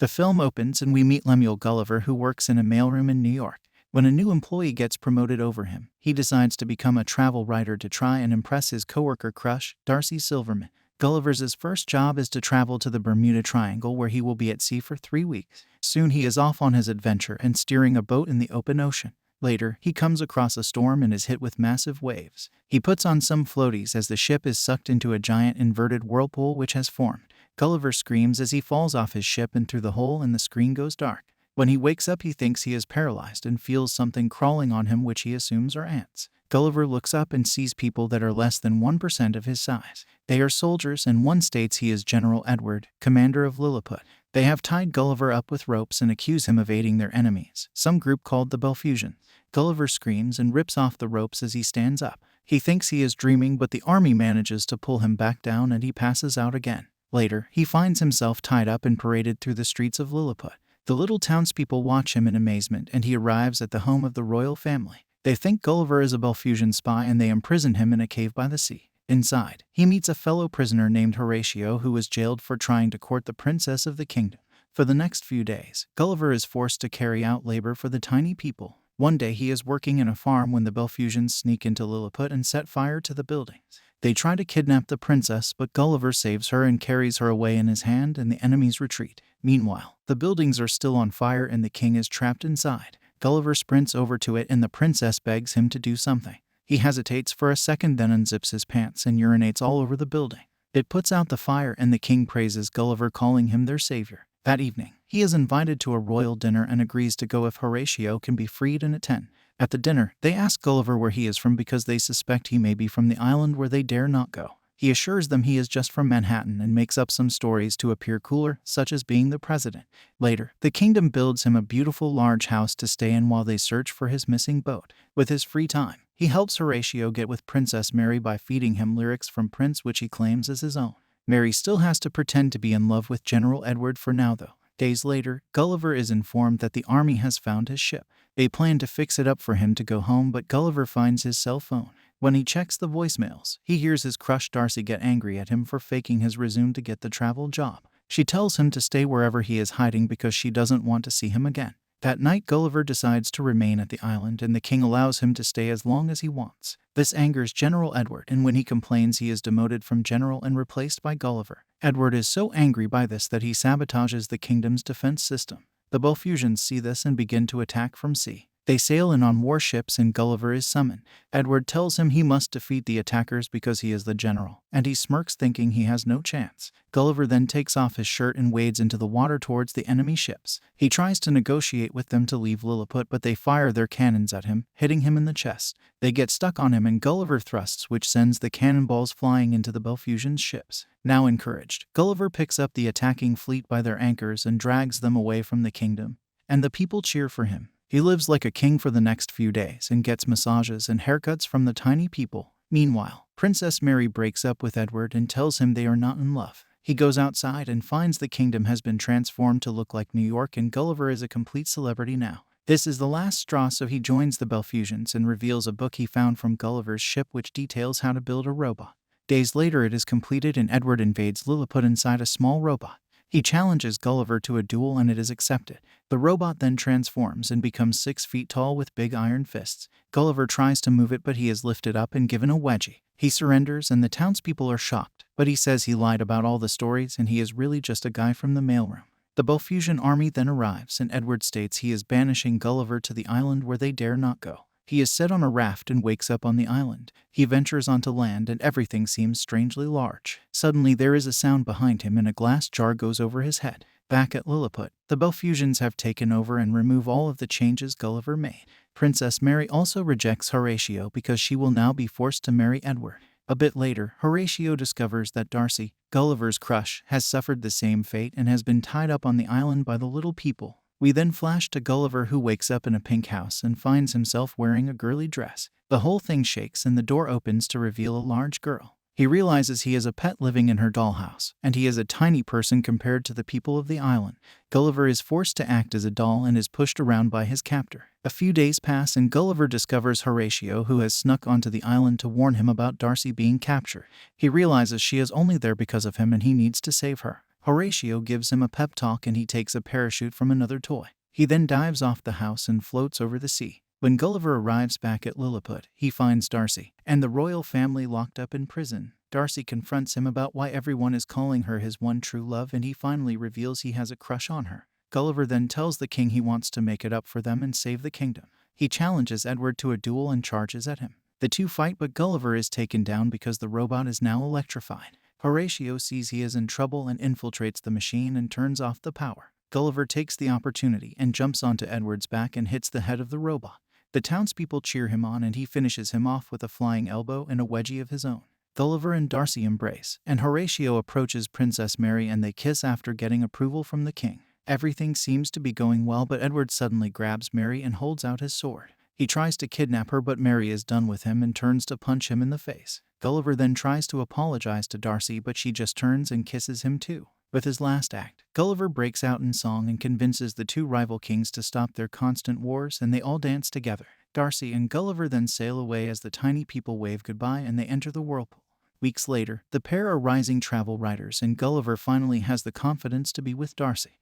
The film opens and we meet Lemuel Gulliver, who works in a mailroom in New York. When a new employee gets promoted over him, he decides to become a travel writer to try and impress his coworker crush, Darcy Silverman. Gulliver's first job is to travel to the Bermuda Triangle, where he will be at sea for 3 weeks. Soon he is off on his adventure and steering a boat in the open ocean. Later, he comes across a storm and is hit with massive waves. He puts on some floaties as the ship is sucked into a giant inverted whirlpool which has formed. Gulliver screams as he falls off his ship and through the hole, and the screen goes dark. When he wakes up, he thinks he is paralyzed and feels something crawling on him, which he assumes are ants. Gulliver looks up and sees people that are less than 1% of his size. They are soldiers, and one states he is General Edward, commander of Lilliput. They have tied Gulliver up with ropes and accuse him of aiding their enemies, some group called the Belfusians. Gulliver screams and rips off the ropes as he stands up. He thinks he is dreaming, but the army manages to pull him back down and he passes out again. Later, he finds himself tied up and paraded through the streets of Lilliput. The little townspeople watch him in amazement, and he arrives at the home of the royal family. They think Gulliver is a Belfusian spy, and they imprison him in a cave by the sea. Inside, he meets a fellow prisoner named Horatio, who was jailed for trying to court the princess of the kingdom. For the next few days, Gulliver is forced to carry out labor for the tiny people. One day he is working in a farm when the Belfusians sneak into Lilliput and set fire to the buildings. They try to kidnap the princess, but Gulliver saves her and carries her away in his hand, and the enemies retreat. Meanwhile, the buildings are still on fire and the king is trapped inside. Gulliver sprints over to it and the princess begs him to do something. He hesitates for a second, then unzips his pants and urinates all over the building. It puts out the fire and the king praises Gulliver, calling him their savior. That evening, he is invited to a royal dinner and agrees to go if Horatio can be freed and attend. At the dinner, they ask Gulliver where he is from because they suspect he may be from the island where they dare not go. He assures them he is just from Manhattan and makes up some stories to appear cooler, such as being the president. Later, the kingdom builds him a beautiful large house to stay in while they search for his missing boat. With his free time, he helps Horatio get with Princess Mary by feeding him lyrics from Prince, which he claims is his own. Mary still has to pretend to be in love with General Edward for now, though. Days later, Gulliver is informed that the army has found his ship. They plan to fix it up for him to go home, but Gulliver finds his cell phone. When he checks the voicemails, he hears his crush Darcy get angry at him for faking his resume to get the travel job. She tells him to stay wherever he is hiding because she doesn't want to see him again. That night, Gulliver decides to remain at the island, and the king allows him to stay as long as he wants. This angers General Edward, and when he complains, he is demoted from general and replaced by Gulliver. Edward is so angry by this that he sabotages the kingdom's defense system. The Belfusians see this and begin to attack from sea. They sail in on warships and Gulliver is summoned. Edward tells him he must defeat the attackers because he is the general, and he smirks, thinking he has no chance. Gulliver then takes off his shirt and wades into the water towards the enemy ships. He tries to negotiate with them to leave Lilliput, but they fire their cannons at him, hitting him in the chest. They get stuck on him and Gulliver thrusts, which sends the cannonballs flying into the Belfusians' ships. Now encouraged, Gulliver picks up the attacking fleet by their anchors and drags them away from the kingdom, and the people cheer for him. He lives like a king for the next few days and gets massages and haircuts from the tiny people. Meanwhile, Princess Mary breaks up with Edward and tells him they are not in love. He goes outside and finds the kingdom has been transformed to look like New York, and Gulliver is a complete celebrity now. This is the last straw, so he joins the Belfusians and reveals a book he found from Gulliver's ship which details how to build a robot. Days later, it is completed and Edward invades Lilliput inside a small robot. He challenges Gulliver to a duel and it is accepted. The robot then transforms and becomes 6 feet tall with big iron fists. Gulliver tries to move it, but he is lifted up and given a wedgie. He surrenders and the townspeople are shocked, but he says he lied about all the stories and he is really just a guy from the mailroom. The Belfusian army then arrives and Edward states he is banishing Gulliver to the island where they dare not go. He is set on a raft and wakes up on the island. He ventures onto land and everything seems strangely large. Suddenly there is a sound behind him and a glass jar goes over his head. Back at Lilliput, the Belfusians have taken over and remove all of the changes Gulliver made. Princess Mary also rejects Horatio because she will now be forced to marry Edward. A bit later, Horatio discovers that Darcy, Gulliver's crush, has suffered the same fate and has been tied up on the island by the little people. We then flash to Gulliver, who wakes up in a pink house and finds himself wearing a girly dress. The whole thing shakes and the door opens to reveal a large girl. He realizes he is a pet living in her dollhouse, and he is a tiny person compared to the people of the island. Gulliver is forced to act as a doll and is pushed around by his captor. A few days pass and Gulliver discovers Horatio, who has snuck onto the island to warn him about Darcy being captured. He realizes she is only there because of him and he needs to save her. Horatio gives him a pep talk and he takes a parachute from another toy. He then dives off the house and floats over the sea. When Gulliver arrives back at Lilliput, he finds Darcy and the royal family locked up in prison. Darcy confronts him about why everyone is calling her his one true love, and he finally reveals he has a crush on her. Gulliver then tells the king he wants to make it up for them and save the kingdom. He challenges Edward to a duel and charges at him. The two fight, but Gulliver is taken down because the robot is now electrified. Horatio sees he is in trouble and infiltrates the machine and turns off the power. Gulliver takes the opportunity and jumps onto Edward's back and hits the head of the robot. The townspeople cheer him on and he finishes him off with a flying elbow and a wedgie of his own. Gulliver and Darcy embrace, and Horatio approaches Princess Mary and they kiss after getting approval from the king. Everything seems to be going well, but Edward suddenly grabs Mary and holds out his sword. He tries to kidnap her, but Mary is done with him and turns to punch him in the face. Gulliver then tries to apologize to Darcy, but she just turns and kisses him too. With his last act, Gulliver breaks out in song and convinces the two rival kings to stop their constant wars, and they all dance together. Darcy and Gulliver then sail away as the tiny people wave goodbye and they enter the whirlpool. Weeks later, the pair are rising travel writers and Gulliver finally has the confidence to be with Darcy.